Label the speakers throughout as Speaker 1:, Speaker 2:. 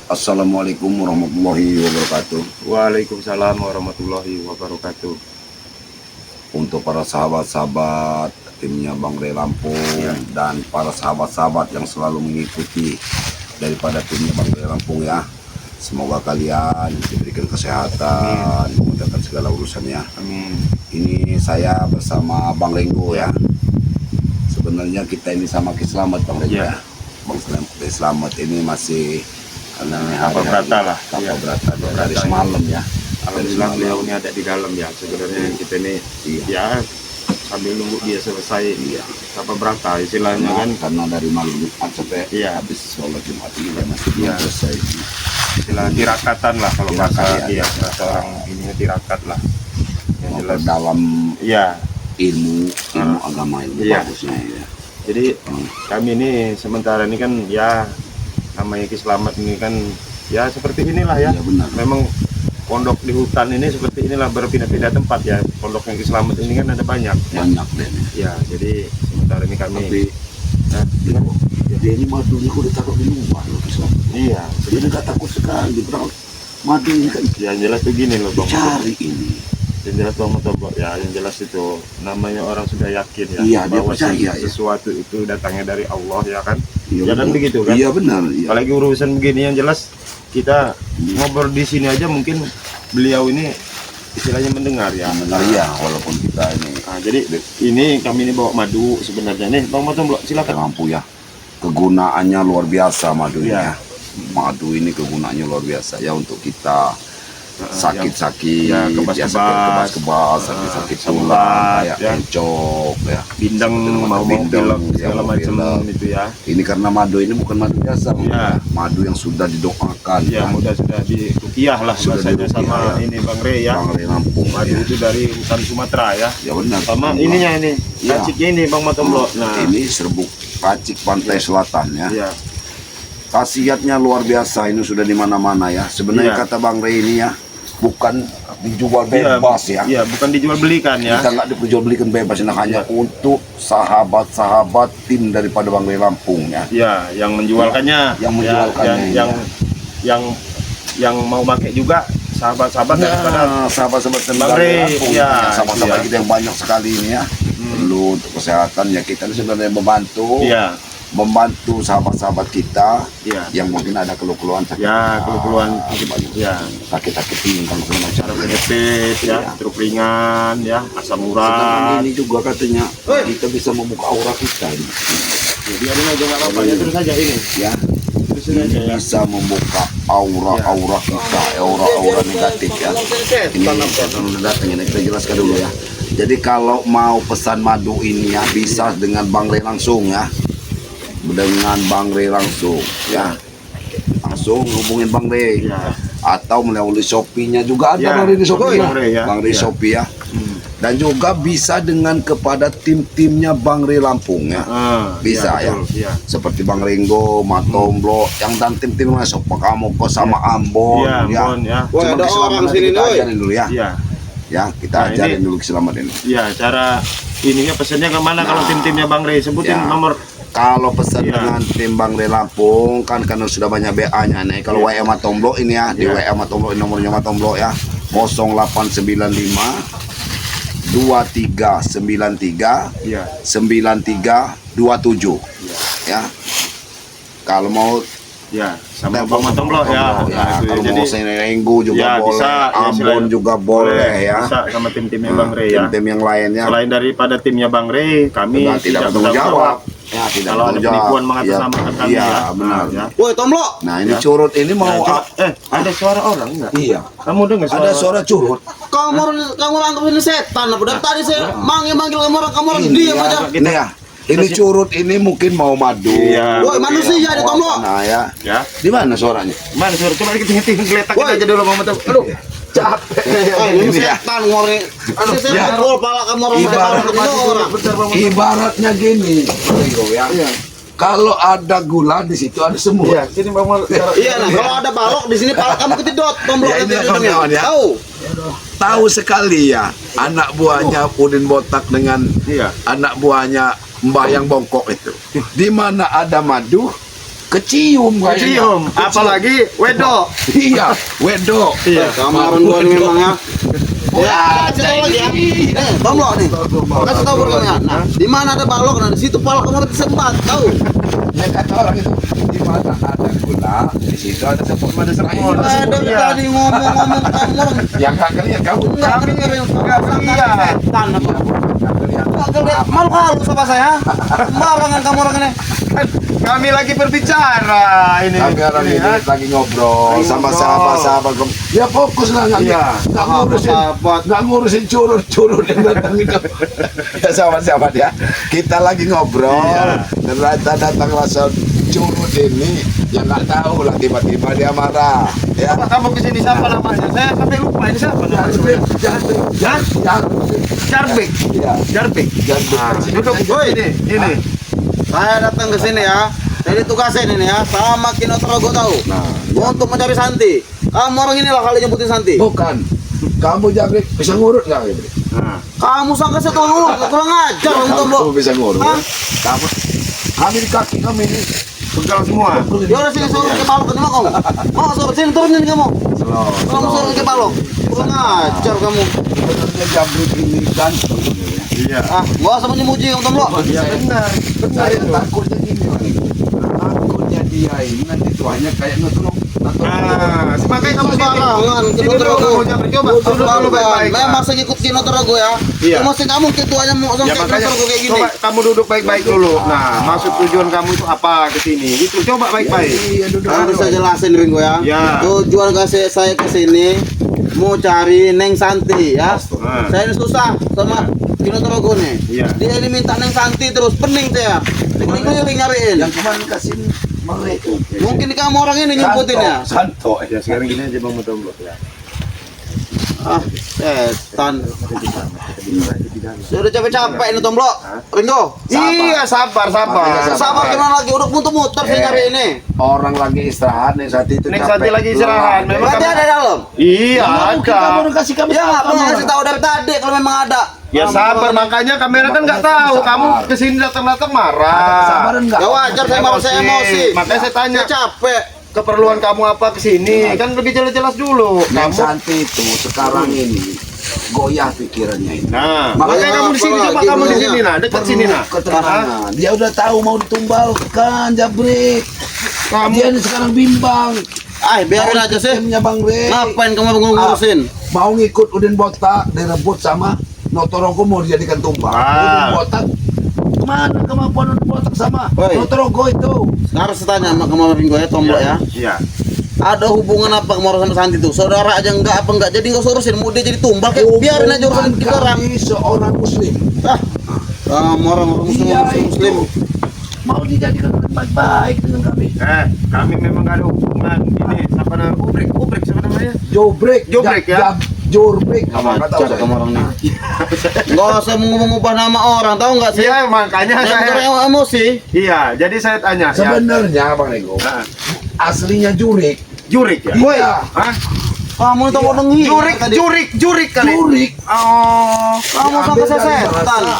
Speaker 1: Assalamualaikum warahmatullahi wabarakatuh.
Speaker 2: Waalaikumsalam warahmatullahi wabarakatuh.
Speaker 1: Untuk para sahabat-sahabat timnya Bang Rey Lampung dan para sahabat-sahabat yang selalu mengikuti daripada timnya Bang Rey Lampung ya. Semoga kalian diberikan kesehatan, memudahkan segala urusannya.
Speaker 2: Amin.
Speaker 1: Ini saya bersama Bang Renggo ya. Sebenarnya kita ini sama Ki Slamet Bang Renggo ya. Bang Slamet ini masih
Speaker 2: Apa berata lah.
Speaker 1: Tanpa berata dari semalam ya.
Speaker 2: Alhamdulillah beliau ini ada di dalam ya. Sebenarnya kita ini ya sambil nunggu dia selesai apa berata istilahnya kan,
Speaker 1: karena dari malam Jumat sampai habis sholat Jumat ini masih belum selesai.
Speaker 2: Istilah tirakatan lah kalau bahasa bahasa orang ini tirakat lah. Yang jelas
Speaker 1: dalam ilmu agama ini bagusnya ya.
Speaker 2: Jadi kami ini sementara ini kan ya namanya Ki Slamet ini kan ya seperti inilah ya.
Speaker 1: Benar.
Speaker 2: Memang pondok di hutan ini seperti inilah, berpindah-pindah tempat ya. Pondoknya Ki Slamet ini kan ada banyak
Speaker 1: deh.
Speaker 2: Ya, jadi sementara ini kami
Speaker 1: jadi ini madunya udah takut di luar loh Ki Slamet.
Speaker 2: Iya,
Speaker 1: jadi nggak takut sekali. Madu ini kan
Speaker 2: yang jelas begini loh Bang.
Speaker 1: Cari ini.
Speaker 2: Yang jelas Bang Motoblok ya, yang jelas itu namanya orang sudah yakin ya
Speaker 1: bahwa
Speaker 2: sesuatu itu datangnya dari Allah ya kan. Ya kan begitu kan?
Speaker 1: Iya benar.
Speaker 2: Apalagi urusan begini yang jelas kita ngobrol di sini aja mungkin beliau ini istilahnya mendengar ya.
Speaker 1: Walaupun kita ini.
Speaker 2: Nah, jadi ini kami ini bawa madu sebenarnya nih Bang Motoblok, silakan.
Speaker 1: Lampu ya. Kegunaannya luar biasa madunya. Madu ini kegunaannya luar biasa ya untuk kita sakit-sakit kebas-kebas sakit-sakit tulang kayak encok ya,
Speaker 2: bindeng mau pilek segala macam itu ya.
Speaker 1: Ini karena madu ini bukan madu biasa madu yang sudah didoakan
Speaker 2: sudah diruqyah lah bahasanya sama ini Bang Rey ya.
Speaker 1: Bang Rey Lampung
Speaker 2: madu itu dari hutan Sumatera ya.
Speaker 1: Ya benar.
Speaker 2: Sama ininya ini kaciknya ini Bang Motoblok. Nah
Speaker 1: ini serbuk kacik pantai selatan ya. Khasiatnya luar biasa, ini sudah di mana-mana ya. Sebenarnya kata Bang Rey ini ya bukan dijual bebas ya.
Speaker 2: Iya, bukan dijual belikan ya.
Speaker 1: Kita nggak dijual belikan bebas, nah hanya untuk sahabat-sahabat tim daripada Bang Rey Lampung ya.
Speaker 2: Iya, yang menjualkannya, yang mau pakai juga sahabat-sahabat daripada
Speaker 1: sahabat-sahabat
Speaker 2: Bang Rey.
Speaker 1: Sahabat-sahabat kita yang banyak sekali ini ya. Perlu untuk kesehatan ya, kita ini sebenarnya membantu sahabat-sahabat kita yang mungkin ada keluhan sakit sakit pinggang segala macam
Speaker 2: penyakit stroke ringan asam urat.
Speaker 1: Ini juga katanya kita bisa membuka aura kita ini.
Speaker 2: Jadi ada aja nggak apa-apa ya, terus saja ini
Speaker 1: ini bisa membuka aura kita, aura negatif ya. Ini udah datang ini kita jelaskan dulu ya. Jadi kalau mau pesan madu ini ya bisa dengan Bang Rey langsung ya. Dengan Bang Rey langsung ya, langsung hubungin Bang Rey atau melalui Shopee-nya juga ada Bang Rey di Shopee Bang Rey Shopee ya. Dan juga bisa dengan kepada tim-timnya Bang Rey Lampung ya, bisa seperti Bang Renggo, Motoblok yang dan tim-tim lain Sopakamoko sama Ambon
Speaker 3: Wah, ada orang sini
Speaker 1: kita ajarin dulu ya. Kita ajarin dulu Slamet ini.
Speaker 2: Cara ininya pesannya kemana kalau tim-timnya Bang Rey, sebutin nomor.
Speaker 1: Kalau pesan dengan tim Bang Rey Lampung kan karena sudah banyak BA-nya nih. Kalau WA Motoblok ini ya, di WA Motoblok nomornya Motoblok ya. 0895 2393 9327 ya. Kalau mau
Speaker 2: sama Bang Motoblok ya.
Speaker 1: Kalau mau Renggo juga boleh, Ambon juga boleh ya.
Speaker 2: Bisa sama tim-timnya Bang Rey ya.
Speaker 1: Tim yang lainnya.
Speaker 2: Selain daripada timnya Bang Rey, kami
Speaker 1: tidak bertanggung jawab. Tidak
Speaker 2: kalau ada penipuan mengatasnamakan kami
Speaker 1: benar.
Speaker 3: Woi Tomblok.
Speaker 1: Nah ini curut ini mau
Speaker 2: ada suara orang enggak?
Speaker 1: Iya.
Speaker 2: Kamu dengar
Speaker 1: ada suara curut?
Speaker 3: Kamu anggap ini setan apa? Dan tadi saya manggil kamu orang diam aja.
Speaker 1: Ini ya. Ini curut ini mungkin mau madu.
Speaker 3: Woi manusia di Tomblok.
Speaker 1: Nah ya. Di mana suaranya?
Speaker 2: Mana suara? Coba kita geletak aja dulu Bang Motoblok. Aduh.
Speaker 1: Capek.
Speaker 3: Ini setan ngoreng. Saya ngobrol pala kamu orang.
Speaker 1: Ibaratnya gini. Kalau ada gula di situ ada semut.
Speaker 2: Sini Bang Motoblok.
Speaker 3: Kalau ada balok di sini pala kamu ketidot. Tomblok
Speaker 1: tahu sekali ya anak buahnya Udin Botak dengan anak buahnya Mbah yang bongkok itu. Di mana ada madu Kecium kayaknya.
Speaker 2: Kecium, apalagi wedok.
Speaker 1: Iya, wedok.
Speaker 2: Iya.
Speaker 3: Kamu orang dua ini memang ya. Ya, kasih tahu lagi ya. Tomlok nih. Kasih tahu berikutnya. Nah, di mana ada balok, nah di situ balok kamu harus sempat tahu.
Speaker 1: Ya kata orang itu di mana ada gula, di situ ada semut.
Speaker 2: Ada semut.
Speaker 3: Ada tadi ngomong-ngomong kamu.
Speaker 1: Yang nggak kelihatan kamu.
Speaker 3: Enggak dengar yang
Speaker 2: Nggak lihat.
Speaker 3: setan apa.
Speaker 1: Nggak kelihatan.
Speaker 3: Enggak lihat malu halus sama saya. Sembarangan kamu orang ini.
Speaker 2: Kami lagi berbicara ini.
Speaker 1: Kami orang ini
Speaker 2: ya.
Speaker 1: lagi ngobrol sama sahabat-sahabat. Ya fokus lah nggak
Speaker 2: Iya.
Speaker 1: nggak ngurusin curut-curut yang datang itu. Ya sahabat-sahabat ya. Kita lagi ngobrol.
Speaker 2: Iya.
Speaker 1: Ternyata datang rasa curut ini. Ya nggak tahu lah tiba-tiba dia marah. Ya.
Speaker 2: Pak, kamu kesini siapa namanya? Saya sampai lupa ini siapa namanya? Jarbek.
Speaker 1: Iya.
Speaker 2: Jarbek.
Speaker 1: Jarbek.
Speaker 2: Duduk ini.
Speaker 3: Saya datang ke sini ya. Jadi tugasnya ini ya, sama Kino Torogo tahu.
Speaker 1: Nah,
Speaker 3: Untuk mencari Santi. Kamu orang inilah kali nyebutin Santi.
Speaker 1: bukan. Kamu Jabrik bisa ngurut nggak Jabrik?
Speaker 2: Nah,
Speaker 3: Kamu sangka saya tolong kurang ajar kamu tombok.
Speaker 1: Kamu bisa ngurut.
Speaker 3: Hah?
Speaker 1: Kamu kami di kaki kami ini.
Speaker 2: pegal semua.
Speaker 3: Ya udah sini suruh ke balok kenapa kamu? Mau suruh sini turunin kamu. Kamu suruh ke balok. Kurang ajar kamu.
Speaker 1: Sebenarnya Jabrik ini kan.
Speaker 2: Iya.
Speaker 3: Ah, gua usah memuji kamu tombok.
Speaker 2: Iya benar.
Speaker 1: Saya takutnya gini Bang. Takutnya dia ini nanti tuanya kayak ngetruk.
Speaker 2: Nah, makanya kamu
Speaker 3: Sembarangan
Speaker 2: sini
Speaker 3: Kino
Speaker 2: dulu
Speaker 3: Torogo.
Speaker 2: kamu jangan coba. Duduk dulu baik-baik.
Speaker 3: Memang saya ikut Kino Torogo ya.
Speaker 2: Iya.
Speaker 3: Cuma sih kamu ketuanya mau
Speaker 2: Ya
Speaker 3: sampai Kino
Speaker 2: makanya
Speaker 3: Torogo kayak gini.
Speaker 2: coba kamu duduk baik-baik dulu. Nah, maksud tujuan kamu itu apa ke sini? Itu coba baik-baik.
Speaker 1: Iya duduk.
Speaker 3: Harus saya jelasin Ringo ya.
Speaker 2: Ya.
Speaker 3: Tujuan kasih saya ke sini mau cari Neng Santi ya.
Speaker 2: Nah.
Speaker 3: Saya ini susah sama Kino Torogo nih.
Speaker 2: Iya.
Speaker 3: Dia ini minta Neng Santi terus pening saya. Ini nyariin.
Speaker 1: Yang kemarin kasih mereka.
Speaker 3: Mungkin kamu orang ini nyemputin ya.
Speaker 1: Santo.
Speaker 2: Ya sekarang gini aja Bang Mutombok ya.
Speaker 3: Ah, setan. Sudah capek-capek ini Tomblok. Ringo.
Speaker 2: Iya, sabar.
Speaker 3: Sama gimana lagi udah muter-muter saya nyari ini.
Speaker 1: Orang lagi istirahat nih saat itu.
Speaker 2: Nek Santi lagi istirahat. Memang
Speaker 3: Berarti ada dalam.
Speaker 2: Iya,
Speaker 1: Kamu
Speaker 2: ada.
Speaker 1: kasih kami.
Speaker 3: Ya nggak perlu kasih tahu dari tadi kalau memang ada.
Speaker 2: Ya sabar, makanya kamera kan nggak tahu. Kamu kesini datang-datang marah.
Speaker 1: Sabaran enggak?
Speaker 3: Ya wajar saya marah saya emosi.
Speaker 2: Makanya saya tanya,
Speaker 3: Saya capek.
Speaker 2: keperluan kamu apa kesini? Kan lebih jelas-jelas dulu.
Speaker 1: Neng
Speaker 2: Kamu.
Speaker 1: Santi itu sekarang ini goyah pikirannya ini.
Speaker 2: Nah,
Speaker 3: Makanya
Speaker 2: makanya kamu di sini
Speaker 3: apa
Speaker 2: coba
Speaker 3: lagi
Speaker 2: kamu di
Speaker 3: belum
Speaker 2: sini
Speaker 3: ya?
Speaker 2: nah, dekat sini nah.
Speaker 1: Keterangan. Dia udah tahu mau ditumbalkan Jabrik.
Speaker 2: Kamu
Speaker 1: Dia ini sekarang bimbang.
Speaker 3: Ah, biarin aja sih.
Speaker 1: Timnya Bang Rey.
Speaker 3: Ngapain kamu ngurusin?
Speaker 1: Mau ngikut Udin Botak direbut sama Notorogo mau dijadikan tumbal.
Speaker 2: Ah.
Speaker 1: Udin Botak kemana kemampuan Udin Botak sama
Speaker 3: Woi.
Speaker 1: Notorogo itu?
Speaker 3: Sekarang saya tanya sama kamu Ringo ya, Tomblok ya.
Speaker 2: Iya.
Speaker 3: Ada hubungan apa kamu sama Santi tuh? Saudara aja enggak apa enggak? Jadi enggak usah urusin. Mau dia jadi tumbal kayak biarin aja urusan kita orang.
Speaker 1: Kami seorang muslim.
Speaker 3: Ah, kamu orang
Speaker 1: Dia
Speaker 3: muslim.
Speaker 1: itu mau dijadikan tempat baik dengan kami.
Speaker 2: Kami memang nggak ada hubungan. Ini siapa namanya? Ubrik siapa namanya?
Speaker 1: Jobrek,
Speaker 2: Jobrek, ya?
Speaker 1: Jobrek, apa nggak tahu
Speaker 3: Ajar
Speaker 1: saya.
Speaker 3: kamu orang nih. Enggak usah mengubah nama orang, tahu enggak sih?
Speaker 2: Iya, makanya
Speaker 3: Yang
Speaker 2: saya.
Speaker 3: orang emosi.
Speaker 2: Iya, jadi saya tanya. Ya.
Speaker 1: Sebenarnya Bang Nego,
Speaker 2: Nah,
Speaker 1: aslinya Jurik.
Speaker 2: Jurik ya?
Speaker 3: Woi,
Speaker 1: Iya.
Speaker 2: Hah?
Speaker 3: kamu itu mau dengi.
Speaker 2: Jurik kali.
Speaker 1: Jurik.
Speaker 2: Oh,
Speaker 3: Kamu
Speaker 1: Diambil
Speaker 3: sampai
Speaker 1: dari
Speaker 3: setan.
Speaker 1: bahasa.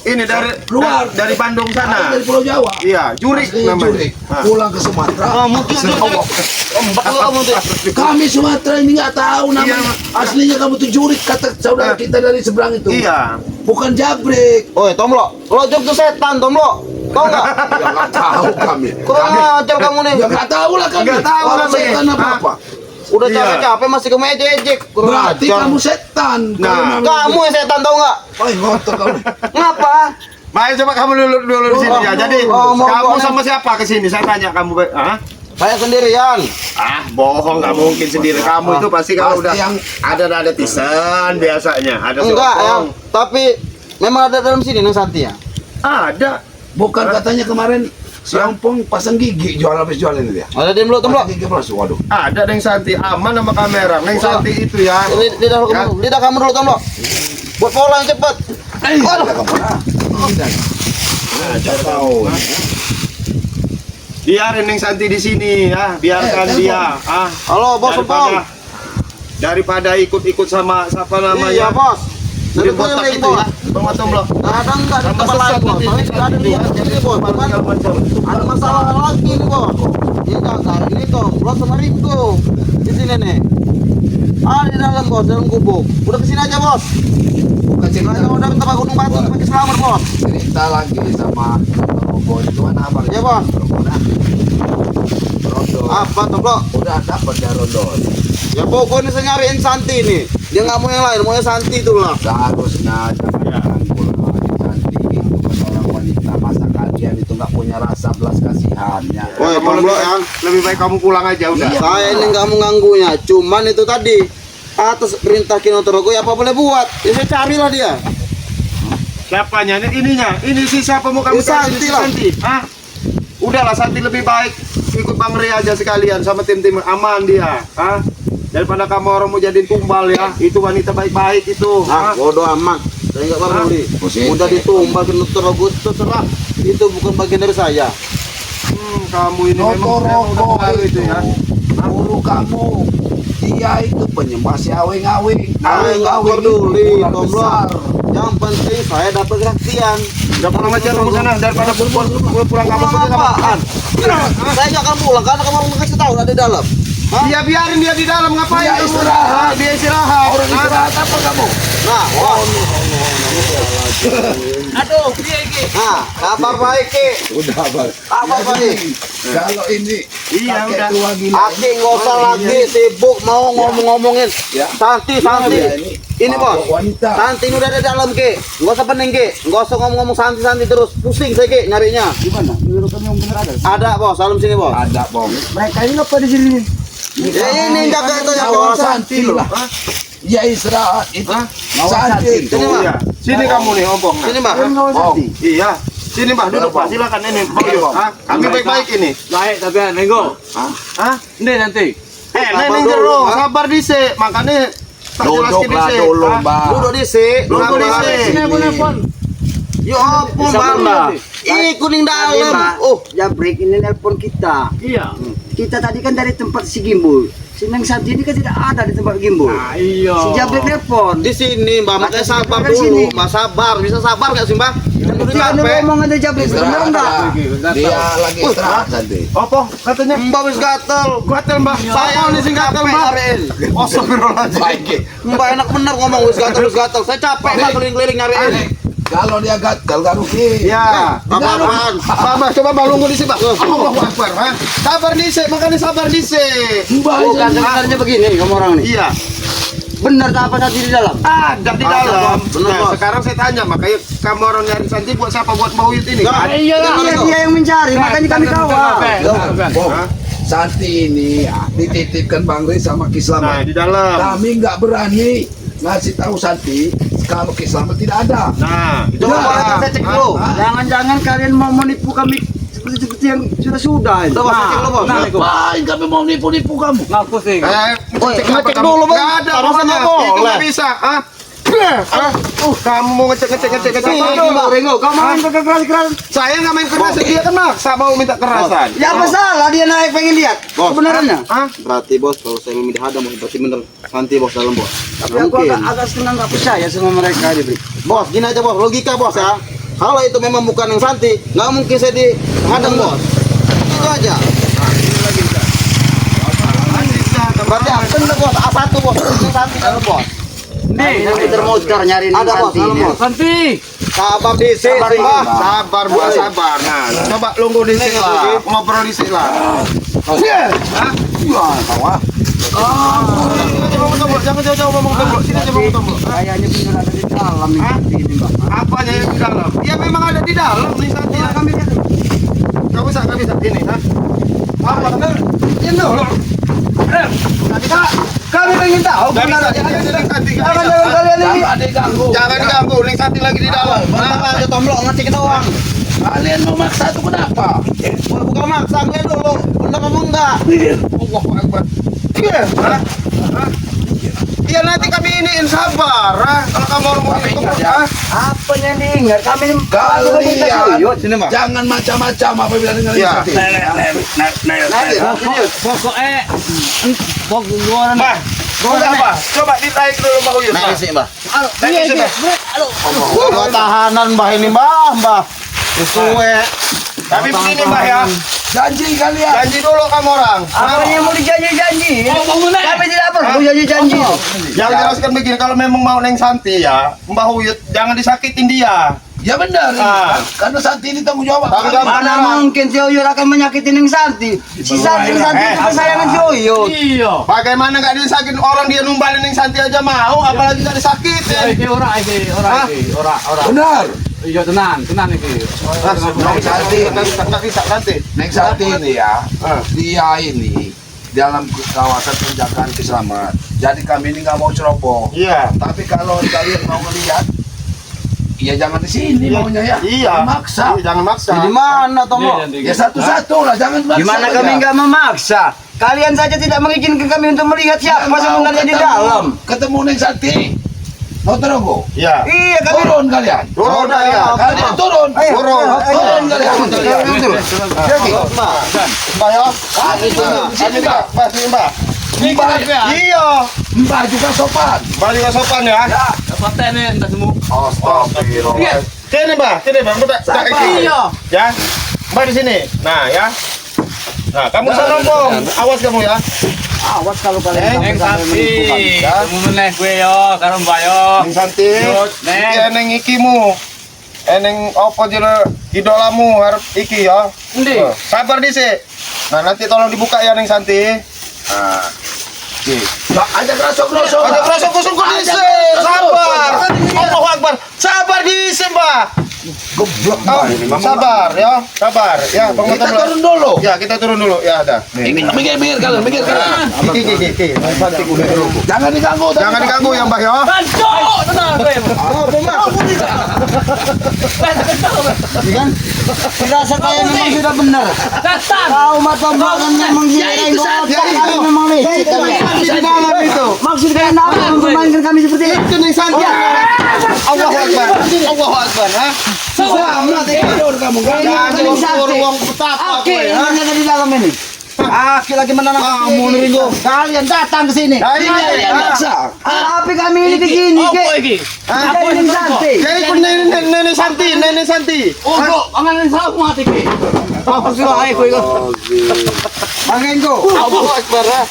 Speaker 2: ini dari
Speaker 1: Luar.
Speaker 2: dari Bandung sana.
Speaker 1: Dari Pulau Jawa.
Speaker 2: Iya, Jurik
Speaker 1: Aslinya
Speaker 2: namanya.
Speaker 1: Jurik.
Speaker 2: Hah.
Speaker 1: Pulang ke Sumatera.
Speaker 3: Kamu tuh ombak lu kamu tuh.
Speaker 1: Kami Sumatera ini nggak tahu namanya.
Speaker 2: Iya.
Speaker 1: Aslinya kamu tuh Jurik, kata saudara kita dari seberang itu.
Speaker 2: Iya.
Speaker 1: Bukan Jabrek.
Speaker 3: Oi, Tomblok. Lo jog tuh setan, Tomblok. Tahu enggak?
Speaker 1: Ya nggak tahu kami.
Speaker 3: Kurang ajar kamu nih.
Speaker 1: Ya nggak tahu lah kami.
Speaker 2: Nggak tahu
Speaker 1: Orang
Speaker 2: kami.
Speaker 1: setan apa apa.
Speaker 3: Udah
Speaker 2: Iya.
Speaker 3: capek-capek masih kamu ejek. Kurang
Speaker 1: Berarti
Speaker 3: ajar.
Speaker 1: kamu setan.
Speaker 2: Nah.
Speaker 3: Kamu yang setan tahu enggak?
Speaker 1: Oh, ngotot kamu.
Speaker 3: Ngapa?
Speaker 2: Baik, coba kamu dulu di sini ya. Jadi
Speaker 3: mau
Speaker 2: kamu
Speaker 3: gua-
Speaker 2: sama siapa ke sini? Saya tanya kamu. Hah?
Speaker 3: Saya sendirian.
Speaker 2: Bohong, nggak mungkin sendiri. Kamu itu pasti kalau
Speaker 1: Pasti
Speaker 2: udah
Speaker 1: yang-
Speaker 2: ada tisen biasanya. Ada
Speaker 3: Enggak ya,
Speaker 2: sokong.
Speaker 3: tapi memang ada dalam sini Neng Santi ya.
Speaker 2: Ada.
Speaker 1: Bukan katanya kemarin si Ompong pasang gigi jual habis jual ini dia.
Speaker 3: Ada di mulut Tomblok.
Speaker 1: Pasang gigi plus, waduh.
Speaker 2: Ada Neng Santi aman sama kamera. Neng Santi itu ya.
Speaker 3: Lidah kamu dulu Tomblok. Buat pola yang cepet. Waduh.
Speaker 1: Ada kamu. Nah, tahu.
Speaker 2: Biarin Neng Santi di sini ya. Biarkan dia.
Speaker 3: Halo bos Ompong.
Speaker 2: Daripada ikut-ikut sama siapa
Speaker 3: Iya
Speaker 2: namanya.
Speaker 3: bos. Dari
Speaker 2: botak
Speaker 3: keliling,
Speaker 2: itu ya,
Speaker 3: bos.
Speaker 2: Bang Matomlo.
Speaker 3: Kadang nggak ada tempat lain bos. Tapi sudah ada lihat ini bos. Cuman ada masalah lagi nih bos. Ini jangan ini tuh, bos sama Riko di sini nih. Ah di dalam bos, dalam gubuk. Udah kesini aja bos.
Speaker 1: Bukan cerita,
Speaker 3: Saya udah minta Gunung Batu pakai selamat bos.
Speaker 1: cerita lagi sama Robo itu kan apa?
Speaker 3: Iya bos.
Speaker 1: Udah. Rondol.
Speaker 3: Apa tuh bro?
Speaker 1: Udah dapat ya rondol.
Speaker 3: Ya pokoknya saya nyariin Santi nih. Dia nggak mau yang lain, maunya Santi itu lah.
Speaker 1: Seharusnya jangan ganggu cantik itu kan orang wanita, masa kalian itu nggak punya rasa belas kasihannya.
Speaker 3: Woi,
Speaker 2: Kamu
Speaker 3: Bang
Speaker 2: lebih,
Speaker 3: Bro ya.
Speaker 2: lebih baik kamu pulang aja udah.
Speaker 3: Saya ini nggak mengganggunya, cuman itu tadi atas perintah Kinotorogo ya apa boleh buat. Ya saya carilah dia.
Speaker 2: Siapanya? Ini si siapa mau kamu
Speaker 3: Ini
Speaker 2: cari?
Speaker 3: Santi
Speaker 2: Si
Speaker 3: lah.
Speaker 2: Santi. Hah? Udahlah Santi lebih baik ikut Bang Ri aja sekalian sama tim-tim aman dia. Hah? Daripada kamu orang mau jadiin tumbal ya. Itu wanita baik-baik itu.
Speaker 3: Ah,
Speaker 2: Hah?
Speaker 3: bodoh amat. Saya nggak peduli.
Speaker 1: Positif.
Speaker 3: Udah ditumbal Kinotorogo terserah. Itu bukan bagian dari saya.
Speaker 2: Kamu ini memang
Speaker 1: Notorogo
Speaker 2: udah
Speaker 1: itu
Speaker 2: ya.
Speaker 1: guru kamu, dia itu penyembah si aweng-aweng.
Speaker 3: Saya nggak peduli,
Speaker 1: ular
Speaker 3: Tomblo.
Speaker 1: besar.
Speaker 3: Yang penting saya dapat gratian.
Speaker 2: Udah pulang aja kamu sana daripada pulang kamu
Speaker 3: Pulang
Speaker 2: sama
Speaker 3: apaan? Saya nggak akan pulang karena kamu mau kasih tahu ada di dalam. Hah?
Speaker 2: Dia biarin dia di dalam ngapain?
Speaker 1: Dia
Speaker 2: kamu?
Speaker 1: istirahat.
Speaker 2: Dia istirahat.
Speaker 1: Orang istirahat apa kamu?
Speaker 3: Nah, wah. Aduh, nah, kabar baik Ki.
Speaker 1: Udah bang.
Speaker 3: Kabar baik.
Speaker 1: Kalau ini
Speaker 2: Iya,
Speaker 1: kakek
Speaker 2: udah.
Speaker 1: tua gila.
Speaker 3: Aki nggak usah lagi sibuk mau ngomong-ngomongin.
Speaker 1: Ya.
Speaker 3: Santi.
Speaker 1: Ya,
Speaker 3: Ini bos.
Speaker 1: mabuk wanita.
Speaker 3: Santi ini udah ada di dalam Ki. Nggak usah pening Ki. Nggak usah ngomong-ngomong Santi terus. Pusing saya Ki nyarinya.
Speaker 1: Gimana? Menurut kamu yang benar ada?
Speaker 3: Ada bos, salam sini bos.
Speaker 1: Ada bang.
Speaker 2: Mereka ini apa di sini?
Speaker 3: Ya ini jaga itu ya
Speaker 1: Mawar
Speaker 3: bos.
Speaker 1: Santi loh. Ya istirahat itu. Santi itu.
Speaker 3: Sini, Mbak.
Speaker 2: Iya. Sini kamu nih ombong.
Speaker 3: Sini mbak.
Speaker 1: Oh,
Speaker 2: Iya. Sini Mbak, duduk Pak. Silakan ini.
Speaker 1: Bang.
Speaker 2: Hah? Kami baik-baik ini.
Speaker 4: Baik, tapi nego.
Speaker 2: Hah?
Speaker 4: Ini nanti.
Speaker 2: Neneng jero, sabar dhisik. Makanya tak jelaskin
Speaker 1: duduklah
Speaker 2: dhisik.
Speaker 1: dulu
Speaker 2: Hah?
Speaker 1: mbak.
Speaker 3: Duduk di sini.
Speaker 2: Duduk di
Speaker 3: Sabar.
Speaker 2: sini.
Speaker 4: Sini aku nelpon.
Speaker 3: Ya ampun
Speaker 4: Bisa
Speaker 3: bang.
Speaker 4: Mbak.
Speaker 3: Ih kuning dalam. Oh.
Speaker 5: Jabrik ini nelpon kita.
Speaker 4: Iya.
Speaker 5: Kita tadi kan dari tempat si Gimbul. Senang Santi ini kan tidak ada di tempat Gimbul.
Speaker 4: Nah, iya.
Speaker 5: Si Jabrik nelpon.
Speaker 3: Di sini mbak, makanya sabar
Speaker 5: Di
Speaker 3: dulu.
Speaker 5: sini.
Speaker 3: Mbak sabar, bisa sabar nggak sih mbak? Udah
Speaker 5: Kan
Speaker 3: capek.
Speaker 5: ngomong ada Jabrik benar
Speaker 1: Istirahat.
Speaker 5: enggak?
Speaker 1: Dia lagi istirahat Santi.
Speaker 2: Apa katanya?
Speaker 3: Mbak wis gatel.
Speaker 2: Gatel Mbak. Saya ini sing gatel Mbak. Oh, astagfirullahaladzim.
Speaker 1: Baik.
Speaker 3: Mbak enak bener ngomong wis gatel. Saya capek mbak keliling-keliling nyariin.
Speaker 1: Kalau dia gagal gak rugi.
Speaker 2: Ya.
Speaker 3: Apa-apaan?
Speaker 2: Mbak, coba Mbak lunggu dhisik, Mbak. Allahu Akbar, ha. Sabar dhisik, makanya sabar dhisik.
Speaker 5: Bukan sebenarnya begini kamu orang nih.
Speaker 2: Iya.
Speaker 5: Benar tak apa Santi di dalam?
Speaker 2: Ada di
Speaker 3: Ada,
Speaker 2: dalam.
Speaker 3: Bos. Benar,
Speaker 2: Nah,
Speaker 3: Bos.
Speaker 2: sekarang saya tanya, makanya kamu orang nyari Santi buat siapa? Buat Mbak Uyut ini?
Speaker 3: Enggak.
Speaker 2: kan?
Speaker 4: Iya lah.
Speaker 5: Dia yang mencari, makanya kami kawal.
Speaker 1: Bang, Santi ini ya, dititipkan Bang Ri sama
Speaker 2: Nah,
Speaker 1: Kislamat.
Speaker 2: di dalam.
Speaker 1: Kami nggak berani ngasih tahu Santi kalau Kislamat tidak ada.
Speaker 2: Nah, itu
Speaker 3: Coba
Speaker 2: apa?
Speaker 3: saya cek dulu.
Speaker 5: Jangan-jangan kalian mau menipu kami seperti yang sudah.
Speaker 3: Udah bos, saya cek dulu bos.
Speaker 1: Ngapain kami mau nipu-nipu kamu?
Speaker 4: Ngaku sih.
Speaker 3: ngecek dulu, Bang.
Speaker 2: Nggak ada,
Speaker 3: Harusnya
Speaker 2: pokoknya.
Speaker 3: nggak boleh.
Speaker 2: Itu nggak bisa, ah. Kamu mau ngecek.
Speaker 3: Mbak Ringo, kamu main keras-keras.
Speaker 2: Saya nggak main keras, dia kan maksa mau minta kerasan.
Speaker 5: Ya apa salah dia naik pengen lihat
Speaker 3: Bos.
Speaker 5: kebenarannya.
Speaker 2: Hah?
Speaker 3: Berarti bos, kalau saya mau dihadang bos, berarti bener Santi bos dalam bos.
Speaker 5: Tapi aku agak setengah nggak percaya sama mereka dia.
Speaker 3: Bos, gini aja bos, logika bos ya. Kalau itu memang bukan yang Santi, nggak mungkin saya dihadang bos. Itu aja. Berarti bener bos, A1 bos, itu Santi dalam bos.
Speaker 5: Nih, yang muter-muter nyariin
Speaker 3: Ada bos,
Speaker 5: Santi
Speaker 3: dalam
Speaker 5: ini.
Speaker 3: bos.
Speaker 4: Santi.
Speaker 3: Sabar di sini,
Speaker 2: Sabar,
Speaker 3: Mbak.
Speaker 2: Mbak. Sabar, Mbak, sabar. Nah, coba lunggu di sini lah, ngobrol di sini lah. Hah? Jangan jauh-jauh ngomong tembok. Sini aja ngomong tembok.
Speaker 5: Kayaknya bener ada di dalam nih
Speaker 2: Hah?
Speaker 5: Santi ini, Mbak.
Speaker 2: Apanya yang di dalam? Ya memang ada di dalam nih Santi.
Speaker 5: Kami lihat.
Speaker 2: Gak bisa ini, ha? Apa? Ini loh. Gak bisa.
Speaker 5: Kami ingin tahu
Speaker 2: Gak bisa.
Speaker 5: kebenarannya.
Speaker 2: Jangan Santi.
Speaker 5: Jangan kalian ini.
Speaker 1: Jangan diganggu.
Speaker 2: Jangan diganggu. Link Santi lagi di dalam.
Speaker 3: Kenapa aja tomblok ngecek doang?
Speaker 1: Kalian memaksa itu kenapa?
Speaker 3: Bukan maksa, gue dulu. Bener apa enggak?
Speaker 2: Allahu Akbar. Iya. Hah? Iya nanti kami iniin sabar, ha? Kalau kamu orang mau ikut, ha?
Speaker 5: Apa yang diingat? Kami ini
Speaker 1: Kalian
Speaker 3: Sini, Mbak.
Speaker 1: jangan macam-macam apabila dengan
Speaker 2: Iya.
Speaker 1: Santi.
Speaker 3: Nanti,
Speaker 4: Pokoknya gua
Speaker 2: Mbak, Enggak apa? Coba ditarik dulu Mbak Uyut.
Speaker 3: Naik sih, Mbah.
Speaker 2: Naik ke sini.
Speaker 3: Gua tahanan Mbah ini, Mbah. Sesuai.
Speaker 2: Tapi begini Mbak ya.
Speaker 1: Janji kalian.
Speaker 2: Janji dulu kamu orang.
Speaker 5: Apa yang mau dijanji-janji? Kami tidak perlu janji-janji.
Speaker 2: Yang jelaskan begini, kalau memang mau Neng Santi ya, Mbak Uyut jangan disakitin dia.
Speaker 1: Ya benar.
Speaker 2: Ah.
Speaker 1: Karena saat ini tanggung jawab.
Speaker 2: Tanggung jawab.
Speaker 5: Mana mungkin si Uyut akan menyakitin Neng Santi? Si Santi itu kesayangan si Uyut.
Speaker 2: Bagaimana nggak disakitin orang, dia numbalin Neng Santi aja mau, apalagi nggak disakitin.
Speaker 1: Benar.
Speaker 4: Iya tenan iki.
Speaker 2: Neng Santi nggak bisa nanti.
Speaker 1: Neng Santi ini ya,
Speaker 2: Ah.
Speaker 1: dia ini dalam kawasan penjagaan keselamatan. Jadi kami ini nggak mau ceroboh.
Speaker 2: Iya.
Speaker 1: Tapi kalau kalian mau melihat, ya jangan di sini maunya ya.
Speaker 2: Iya.
Speaker 1: Jangan maksa.
Speaker 2: Iya, jangan maksa.
Speaker 3: Di mana Tomo?
Speaker 1: Ya satu-satu lah, jangan maksa.
Speaker 5: Gimana
Speaker 1: aja.
Speaker 5: kami nggak memaksa? Kalian saja tidak mengizinkan kami untuk melihat siapa sebenarnya di dalam.
Speaker 1: Ketemu Neng Santi. Mau terunggu?
Speaker 2: Iya.
Speaker 5: Iya, kami
Speaker 1: Turun kalian.
Speaker 2: Turun kalian.
Speaker 1: Kalian turun.
Speaker 2: Turun.
Speaker 1: Turun kalian.
Speaker 2: Mbak ya. Kami Mbak, Mbak sini Mbak.
Speaker 1: Mbak,
Speaker 2: Iya.
Speaker 1: Mbak juga sopan.
Speaker 2: Mbak juga sopan ya.
Speaker 4: Patene entar semua.
Speaker 1: Astagfirullah.
Speaker 2: Sini Mbak, sini Mbak. Iya. Ya. Mbak di sini. Nah ya. Nah, kamu sana Bang. Awas kamu ya.
Speaker 5: awas kalau kalian
Speaker 4: Neng Santi,
Speaker 2: Ya.
Speaker 4: kamu meneh gue yo, karo Mbak yo.
Speaker 2: Neng Santi.
Speaker 4: Neng.
Speaker 2: Iki eneng ikimu. Eneng opo jero idolamu harap iki ya.
Speaker 4: Endi?
Speaker 2: Sabar dhisik. Nah, nanti tolong dibuka ya Neng Santi. Nah.
Speaker 1: Mbak, aja kerosok-kerosok.
Speaker 2: Ada kerasa kosong kondisi. Sabar. Allahu Akbar. Sabar dhisik, Mbak.
Speaker 1: Goblok
Speaker 2: Oh,
Speaker 1: Mbak ini.
Speaker 2: sabar ya, sabar. Ya,
Speaker 1: Kita
Speaker 2: penonton
Speaker 1: turun dulu.
Speaker 2: Ya, kita turun dulu. Ya, ada.
Speaker 1: Minggir kalian, minggir kalian.
Speaker 2: Iki. Neng Santi kudu dulu.
Speaker 1: Jangan diganggu.
Speaker 2: Jangan diganggu ya, Mbak ya.
Speaker 4: Kancok, tenang gue.
Speaker 3: Kan? Firasat saya memang sudah benar.
Speaker 4: Datang.
Speaker 3: Kau mata belakang memang diraih kau memang licik kalian.
Speaker 2: Di dalam itu.
Speaker 5: maksud kalian apa mempermainkan kami seperti ini?
Speaker 2: Itu Neng Santi. Allahu Akbar. Allahu Akbar, ha.
Speaker 1: Selamat tidur kamu.
Speaker 2: Jangan uang betapa
Speaker 5: Oke,
Speaker 2: gue,
Speaker 5: yang
Speaker 2: ha.
Speaker 5: ada di dalam ini.
Speaker 3: Aki lagi menanam kamu Ringo. Kalian datang ke sini.
Speaker 2: Nah, ini.
Speaker 5: Tapi kami ini begini,
Speaker 4: Apa
Speaker 5: Kek.
Speaker 4: iki?
Speaker 5: Ada yang santai.
Speaker 2: Ya ikut Nenek Santi, Nenek Santi.
Speaker 4: Ogo, angan sama iki.
Speaker 3: Apa sih ayo kau? Bangin kau.
Speaker 2: Allahu Akbar, ha.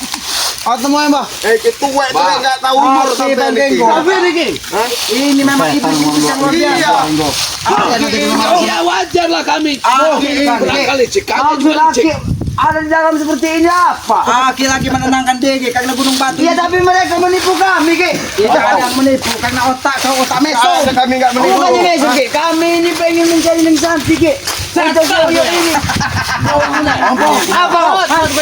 Speaker 3: Atau mau Mbah?
Speaker 2: Itu gue itu enggak tahu umur
Speaker 3: Oke,
Speaker 2: sampai
Speaker 3: Bang
Speaker 2: ini.
Speaker 3: Genggo.
Speaker 4: Apa iki?
Speaker 5: Ini memang iblis yang luar biasa.
Speaker 2: Iya.
Speaker 1: Ya wajar lah kami.
Speaker 3: Aki
Speaker 1: Licik.
Speaker 5: Maksud laki ada di dalam seperti ini apa?
Speaker 3: lagi menenangkan DG karena Gunung Batu.
Speaker 5: Iya, tapi mereka menipu kami, Kek.
Speaker 3: Tidak ada yang menipu karena otak
Speaker 2: Ada
Speaker 3: mesum.
Speaker 2: kami enggak menipu.
Speaker 5: Bukannya besok, Kek. Kami ini pengen mencari Neng Santi, Kek. Untuk Yoyo ini. Apa?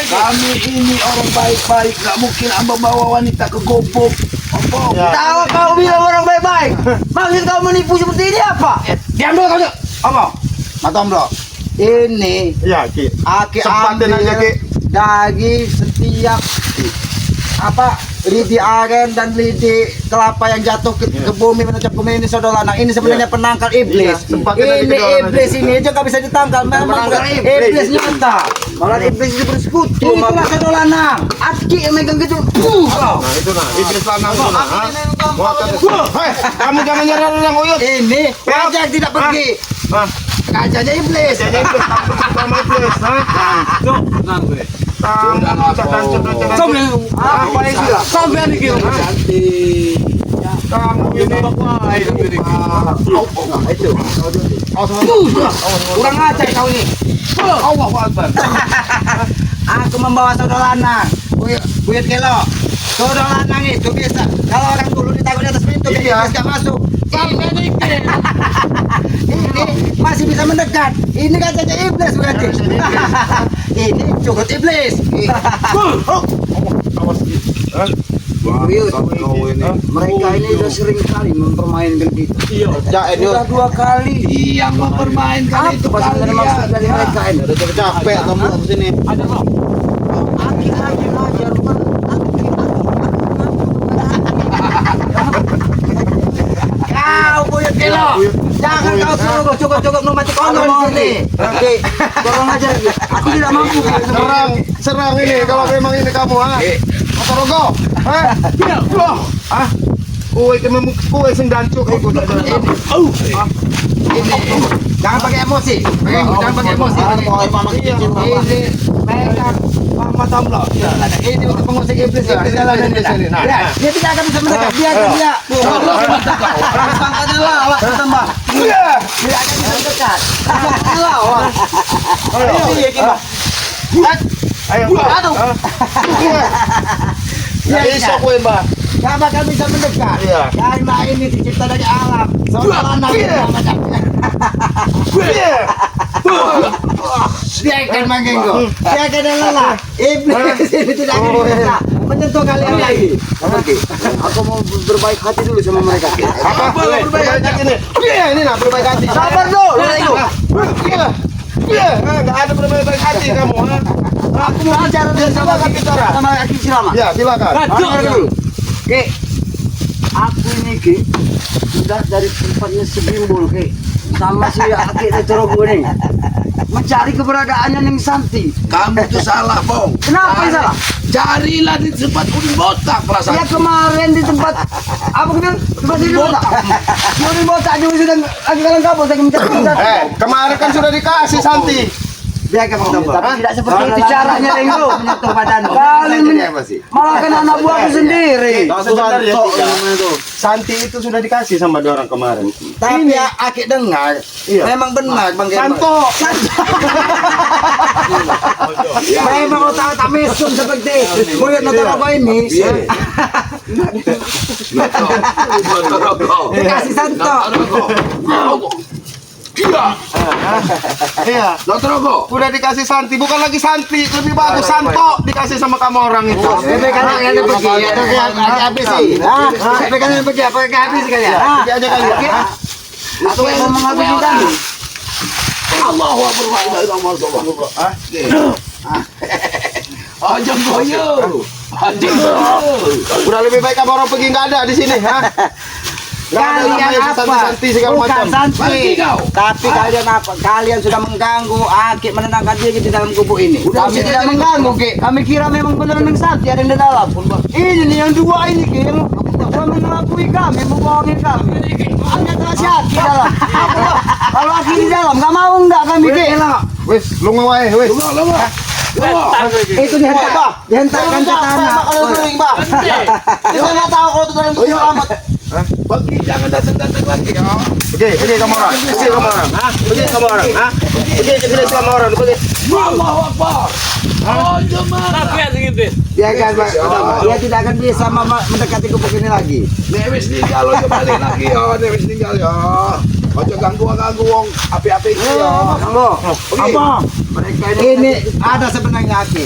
Speaker 1: Kami ini orang baik-baik. Gak mungkin amba bawa wanita ke gobok. Apa?
Speaker 2: Ya.
Speaker 5: Tahu kau bilang orang baik-baik. Maksud kau menipu seperti ini apa?
Speaker 3: Diam dulu kau. Apa? Matom bro. Ini
Speaker 2: Iya, Ki.
Speaker 3: Aki
Speaker 2: Sempatin aja, Ki.
Speaker 3: daging setiap lidi aren dan lidi kelapa yang jatuh ke bumi menuncap ke bumi ini saudara. Nah, ini sebenarnya penangkal iblis.
Speaker 2: Iya, sempatin aja
Speaker 3: Ini
Speaker 2: ke orang
Speaker 3: iblis ini aja nggak bisa ditangkal. Memang
Speaker 5: Penangkal
Speaker 3: iblis nyata. Malah iblis itu bersekutu. Itulah saudara nang. Aki yang megang gitu.
Speaker 2: Nah, itu nah, iblis lanang itu nah. ha. Hei, kamu jangan nyerang yang Uyut.
Speaker 3: Ini raja yang tidak pergi.
Speaker 2: Nah,
Speaker 3: Rajanya iblis.
Speaker 2: jadi iblis takut sama iblis, ha.
Speaker 4: Cok, tenang gue.
Speaker 2: Apa ini sudah?
Speaker 4: Sampean iki.
Speaker 2: Kamu ini
Speaker 4: Bapak, ini.
Speaker 3: Itu. Kurang ajar kau ini.
Speaker 2: Allahu Akbar.
Speaker 3: Aku membawa saudara lanang. Buyut kelo. Saudara lanang itu bisa. Kalau orang dulu ditaruh di atas pintu,
Speaker 2: Iya.
Speaker 3: iblis gak masuk. Ini masih bisa mendekat. Ini katanya iblis berarti. Ini cukup iblis. Buyut, mereka ini udah sering kali mempermainkan kita.
Speaker 2: Ya, ini
Speaker 3: Sudah 2 kali.
Speaker 1: Yang mempermainkan itu
Speaker 3: Apa sebenarnya maksud dari mereka ini?
Speaker 2: udah capek kamu di sini.
Speaker 4: Ada kok.
Speaker 3: Aki aja ngajar, Pak. Kau buyut kilo. Jangan kau suruh cukup mati kondom di sini. Oke, tolong aja. Aku tidak mampu.
Speaker 2: Serang ini kalau memang ini kamu, ha. Motorogo. Hah? Hah? Kue sing dancuk iku.
Speaker 5: Jangan pakai emosi. Jangan pakai emosi. Ini pegang Mama Tomlo. Ini untuk mengusik iblis
Speaker 2: Ya,
Speaker 5: di
Speaker 2: ini
Speaker 5: dalam
Speaker 2: di sini. Nah,
Speaker 5: Ya, dia tidak akan bisa mendekat. Biarkan dia.
Speaker 3: Sangkanya lah, awak tambah.
Speaker 5: Tidak akan bisa mendekat.
Speaker 3: Sangkanya lah, awak. Iya, kita.
Speaker 2: ayo.
Speaker 3: Aduh.
Speaker 2: Ya iso kowe, Mbak.
Speaker 5: Gak bakal bisa mendekat.
Speaker 2: Iya.
Speaker 5: Karena ini dicipta dari alam. Seolah-olah nabi macamnya. Dia akan mengganggu. Dia akan lelah. Iblis ini tidak akan bisa menyentuh kalian lagi. Aku mau berbaik hati dulu sama mereka.
Speaker 2: Apa? Berbaik hati ini. Ini nah berbaik hati.
Speaker 3: Sabar dulu, itu.
Speaker 2: Enggak ada berbaik hati kamu, ha?
Speaker 5: Aku mau bicara dengan sama Aki Sirama.
Speaker 2: Ya, silakan.
Speaker 5: Oke, aku ini Ki sudah dari tempatnya sebimbul Ki sama si Aki Netorogo ini mencari keberadaannya Neng Santi.
Speaker 1: Kamu tuh salah, Bong.
Speaker 5: Kenapa yang salah?
Speaker 1: Carilah di tempat kuning botak
Speaker 5: Ya
Speaker 1: perasaan.
Speaker 5: kemarin di tempat apa bilang tempat ini botak. Kuning botak juga sudah lagi kalang kabut lagi mencari Santi.
Speaker 2: Kemarin kan sudah dikasih Santi.
Speaker 5: Biarkan Bang Tombo. Tapi tidak seperti itu caranya Nenggo menyentuh badanmu. Kalian malah kan anak buahku sendiri.
Speaker 2: Santi itu sudah dikasih sama dua orang kemarin.
Speaker 3: Tapi ya, Aki dengar,
Speaker 2: Iya.
Speaker 3: memang benar Bang Gemma.
Speaker 2: Santo.
Speaker 5: Memang otak tak mesum seperti murid Netorogo ini. Dikasih Santo.
Speaker 2: Iya.
Speaker 1: Notorogo.
Speaker 2: Udah dikasih Santi, bukan lagi Santi, lebih bagus Santo dikasih sama kamu orang itu.
Speaker 5: Bebek kan yang pergi atau yang habis sih. Bebek kan yang pergi apa yang habis kalian?
Speaker 2: Pergi aja kali ya.
Speaker 5: Aku yang mau menghabisi kami.
Speaker 1: Allahu Akbar wa la ilaha illallah. Aja goyo. Aja.
Speaker 2: Udah lebih baik kamu orang pergi nggak ada di sini, ha?
Speaker 5: Kalian apa?
Speaker 2: Santi segala
Speaker 5: Bukan
Speaker 2: macam.
Speaker 1: Pergi
Speaker 5: Santi.
Speaker 1: kau.
Speaker 5: Tapi kalian apa? Kalian sudah mengganggu Aki menenangkan diri di dalam kubu ini. Kami tidak mengganggu, Ki. Kami kira memang benar Neng Santi ada yang di dalam. Ini nih yang dua ini, Ki, yang mengelabui kami, membohongi kami. Anda telah siap di dalam. Kalau Aki di dalam, nggak mau nggak kami, Ki?
Speaker 2: Wes, lunga wae, wes.
Speaker 5: Itu dihentakkan ke tanah.
Speaker 3: Kita nggak tahu kalau itu dalam selamat.
Speaker 1: Pergi jangan datang-datang lagi.
Speaker 2: Pergi kamu orang. Pergi kamu orang. Pergi kamu orang, ha? Pergi ke sini kamu orang, pergi.
Speaker 1: Allahu Akbar. Aja marah.
Speaker 5: Dia tidak akan bisa mendekati kubu ini lagi.
Speaker 1: Newis tinggal lo balik lagi ya. Newis tinggal ya. Ojo ganggu wong api-api iki ya.
Speaker 5: Apa? Mereka ini ada sebenarnya Aki.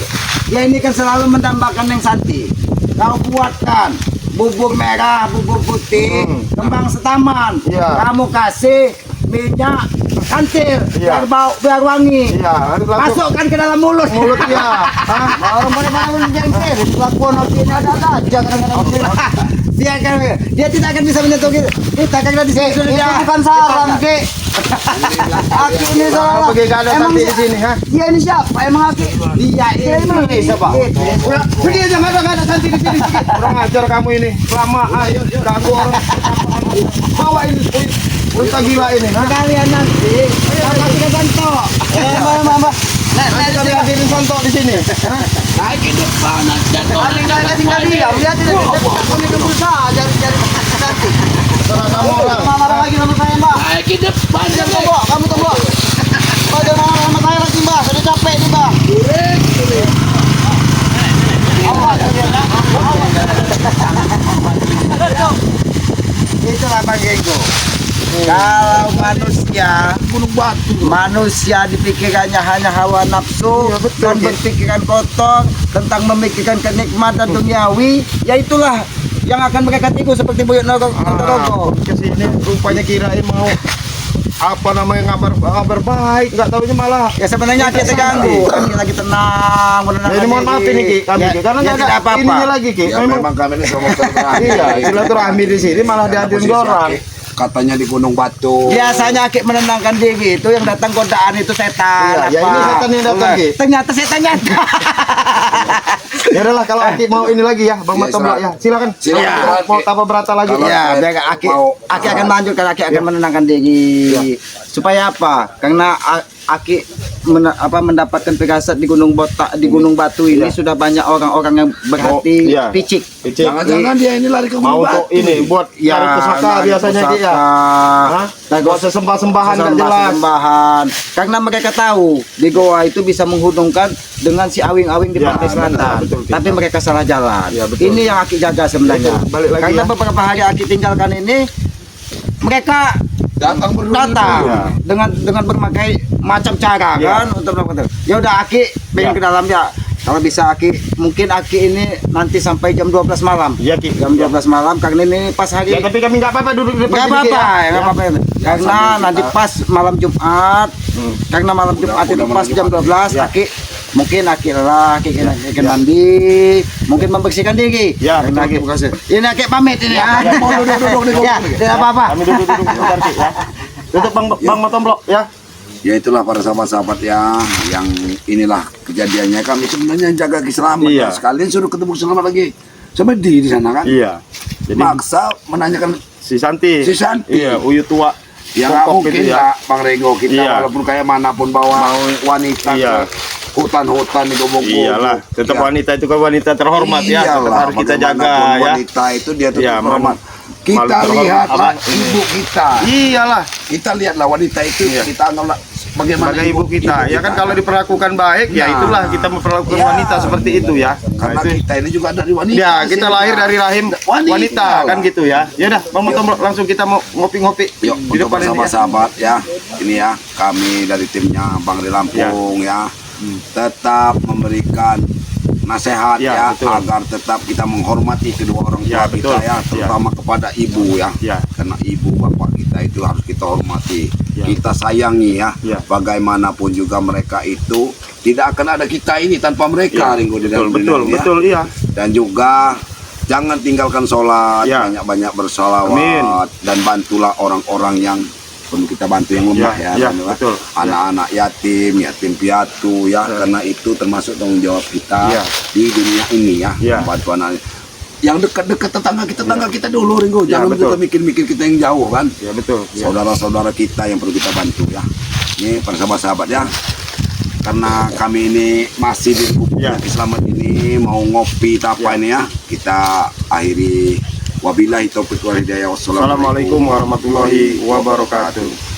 Speaker 5: Dia ini kan selalu mendambakan Neng Santi. Kau buatkan bubur merah, bubur putih, kembang setaman.
Speaker 2: Iya.
Speaker 5: Kamu kasih minyak kantil
Speaker 2: Iya.
Speaker 5: biar bau, biar wangi.
Speaker 2: Iya, langsung
Speaker 5: Masukkan ke dalam mulut.
Speaker 2: mulut dia. Hah?
Speaker 5: Orang mana jengkel, kelakuan Aki ini ada aja kadang-kadang. Dia tidak akan bisa menyentuh kita karena di sini sudah dilakukan salam, Ki. Aki ini salah.
Speaker 2: Pergi nggak ada Santi di sini, ha?
Speaker 5: Dia ini siapa? Emang Aki? Dia ini siapa?
Speaker 2: Pergi aja, nggak ada Santi di sini. Kurang ajar kamu ini. Kelamaan, ganggu orang. Bawa ini, kita gila ini, ha?
Speaker 5: Kalian nanti kasih ke Santo.
Speaker 2: Nanti kami hadirin Santo di sini.
Speaker 1: Naik ke depan aja.
Speaker 5: Kalian tinggal diam. Dia tidak kami berusaha cari Santi.
Speaker 2: Terus kamu orang.
Speaker 3: Marah lagi sama saya, Mbak.
Speaker 1: Naik ke depan.
Speaker 3: Kamu tunggu, kamu tunggu. Mbak, jangan marah sama saya lagi, Mbak. Sudah capek nih, Mbak.
Speaker 5: Itulah Bang Genggo. Kalau manusia dipikirkannya hanya hawa nafsu dan berpikiran kotor tentang memikirkan kenikmatan duniawi, ya itulah yang akan mereka tipu seperti Buyut Notorogo.
Speaker 2: Kesini rupanya kirain mau apa namanya ngabar baik, nggak tahunya malah.
Speaker 5: Ya sebenarnya kita terganggu, kami lagi tenang, menenangkan
Speaker 2: Jadi mohon maaf ini Ki, kami Ki, karena nggak ada ininya lagi Ki.
Speaker 1: Ya memang kami ini sama
Speaker 2: Iya, silaturahmi di sini malah dihadirin orang.
Speaker 1: Katanya di Gunung Batu.
Speaker 5: Biasanya Ki menenangkan diri itu yang datang godaan itu setan.
Speaker 2: Iya, ya ini setan yang datang Ki.
Speaker 5: Ternyata setannya ada.
Speaker 2: Ya udahlah kalau Aki mau ini lagi ya, Bang
Speaker 1: Ya,
Speaker 2: Matomblo ya. Silakan.
Speaker 1: Silakan.
Speaker 2: Mau tambah berata lagi.
Speaker 1: Kalau-
Speaker 5: Ya, biar Aki akan melanjutkan, Aki akan menenangkan diri. Supaya apa? Karena Aki mendapatkan firasat di Gunung Batu ini sudah banyak orang-orang yang berhati
Speaker 2: iya.
Speaker 5: picik.
Speaker 1: Jangan-jangan dia ini lari ke
Speaker 2: Mau
Speaker 1: Gunung
Speaker 2: untuk
Speaker 1: Batu.
Speaker 2: ini buat cari pusaka biasanya Ki ya. Hah? Buat sesembah-sembahan nggak jelas.
Speaker 5: Sembahan. Karena mereka tahu di goa itu bisa menghubungkan dengan si awing-awing di
Speaker 2: Ya,
Speaker 5: pantai selatan.
Speaker 2: betul, betul.
Speaker 5: Tapi mereka salah jalan.
Speaker 2: Ya, betul.
Speaker 5: Ini yang Aki jaga sebenarnya.
Speaker 2: Betul, balik lagi
Speaker 5: Karena
Speaker 2: ya.
Speaker 5: beberapa hari Aki tinggalkan ini, mereka
Speaker 1: Datang
Speaker 5: datang
Speaker 2: Ya.
Speaker 5: dengan berbagai macam cara
Speaker 2: Ya.
Speaker 5: kan untuk melakukan itu. Ya udah Aki pengen
Speaker 2: Ya.
Speaker 5: ke dalam ya. Kalau bisa mungkin Aki ini nanti sampai jam 12 malam.
Speaker 2: Iya Ki.
Speaker 5: Jam 12 malam karena ini pas hari
Speaker 2: Ya tapi kami nggak apa-apa duduk di depan
Speaker 5: nggak
Speaker 2: sini, Ki,
Speaker 5: apa-apa,
Speaker 2: ya.
Speaker 5: nggak apa-apa. Karena
Speaker 1: sambil
Speaker 5: nanti
Speaker 1: kita-
Speaker 5: pas malam Jumat, karena malam Jumat itu
Speaker 1: udah
Speaker 5: pas
Speaker 1: malam
Speaker 5: jam
Speaker 1: Jumat.
Speaker 5: 12,
Speaker 2: Ya.
Speaker 5: Aki mungkin Aki lelah, Aki akan mandi, mungkin membersihkan diri.
Speaker 2: Ya,
Speaker 5: Karena
Speaker 2: betul,
Speaker 5: Aki- Ini Aki pamit ini ya.
Speaker 1: Mau duduk.
Speaker 5: Ya, tidak apa-apa.
Speaker 2: Kami duduk sebentar Ki ya. Tutup Bang Matomblo ya.
Speaker 1: Ya itulah para sahabat-sahabat ya, yang inilah kejadiannya. Kami sebenarnya jaga keselamatan.
Speaker 2: Iya.
Speaker 1: Sekalian suruh ketemu selamat lagi. Sama di sana kan.
Speaker 2: Iya. Jadi
Speaker 1: Maksa menanyakan
Speaker 2: si Santi.
Speaker 1: Si Santi.
Speaker 2: Iya, Uyu tua.
Speaker 1: ya nggak
Speaker 2: Pokok
Speaker 1: mungkin
Speaker 2: gitu ya.
Speaker 1: Kak, Bang Rego kita
Speaker 2: Iya.
Speaker 1: walaupun kayak manapun bawa wanita
Speaker 2: Iya.
Speaker 1: ke hutan-hutan di gobok-gobok.
Speaker 2: Iyalah, tetap
Speaker 1: Ya.
Speaker 2: wanita itu kan wanita terhormat ya. Tetap
Speaker 1: Iyalah,
Speaker 2: harus kita jaga
Speaker 1: bagaimanapun
Speaker 2: ya.
Speaker 1: Wanita itu dia tetap
Speaker 2: Iya,
Speaker 1: terhormat. Kita
Speaker 2: malu terhormat.
Speaker 1: lihatlah
Speaker 2: Apa?
Speaker 1: ibu kita.
Speaker 2: Iyalah,
Speaker 1: Kita lihatlah wanita itu
Speaker 2: Iya.
Speaker 1: kita anggaplah bagaimana
Speaker 2: sebagai ibu kita. Ya kan kalau diperlakukan baik, ya
Speaker 1: Nah.
Speaker 2: itulah kita memperlakukan
Speaker 1: Iya.
Speaker 2: wanita seperti itu ya.
Speaker 1: karena
Speaker 2: Nah, itu.
Speaker 1: kita ini juga dari wanita.
Speaker 2: Ya, kita
Speaker 1: sini,
Speaker 2: lahir
Speaker 1: Kak.
Speaker 2: dari rahim wanita kan
Speaker 1: lah.
Speaker 2: gitu ya. Ya udah, Bang Matomblo langsung kita mau ngopi-ngopi
Speaker 1: Yuk,
Speaker 2: di
Speaker 1: untuk
Speaker 2: depan ini ya.
Speaker 1: sahabat-sahabat ya. Ini ya, kami dari timnya Bang Ri Lampung ya. Tetap memberikan nasihat
Speaker 2: Ya,
Speaker 1: ya,
Speaker 2: betul.
Speaker 1: agar tetap kita menghormati kedua orang tua
Speaker 2: Ya,
Speaker 1: kita
Speaker 2: betul.
Speaker 1: ya, terutama kepada ibu ya.
Speaker 2: Ya.
Speaker 1: Karena ibu bapak kita itu harus kita hormati.
Speaker 2: Ya.
Speaker 1: Kita sayangi ya.
Speaker 2: Ya.
Speaker 1: Bagaimanapun juga mereka itu tidak akan ada kita ini tanpa mereka,
Speaker 2: Ya,
Speaker 1: Ringo, di
Speaker 2: betul,
Speaker 1: dalam
Speaker 2: betul,
Speaker 1: dunia, ya.
Speaker 2: betul, iya.
Speaker 1: Dan juga jangan tinggalkan sholat,
Speaker 2: Ya.
Speaker 1: banyak-banyak bersolawat,
Speaker 2: Amin.
Speaker 1: dan bantulah orang-orang yang perlu kita bantu yang lemah
Speaker 2: Ya,
Speaker 1: ya,
Speaker 2: ya,
Speaker 1: Bang,
Speaker 2: betul.
Speaker 1: anak-anak yatim piatu ya, karena itu termasuk tanggung jawab kita
Speaker 2: Ya.
Speaker 1: di dunia ini ya,
Speaker 2: Ya.
Speaker 1: membantu anak yang dekat-dekat tetangga kita dulu, Ringo.
Speaker 2: Ya,
Speaker 1: Jangan
Speaker 2: betul.
Speaker 1: juga mikir-mikir kita yang jauh kan.
Speaker 2: Ya betul. Ya.
Speaker 1: Saudara-saudara kita yang perlu kita bantu ya. Ini para sahabat-sahabat ya. Karena kami ini masih di
Speaker 2: Ya.
Speaker 1: Selamat ini mau ngopi apa ini ya. Kita akhiri wabillahi taufiq wal hidayah.
Speaker 2: Assalamualaikum warahmatullahi wabarakatuh.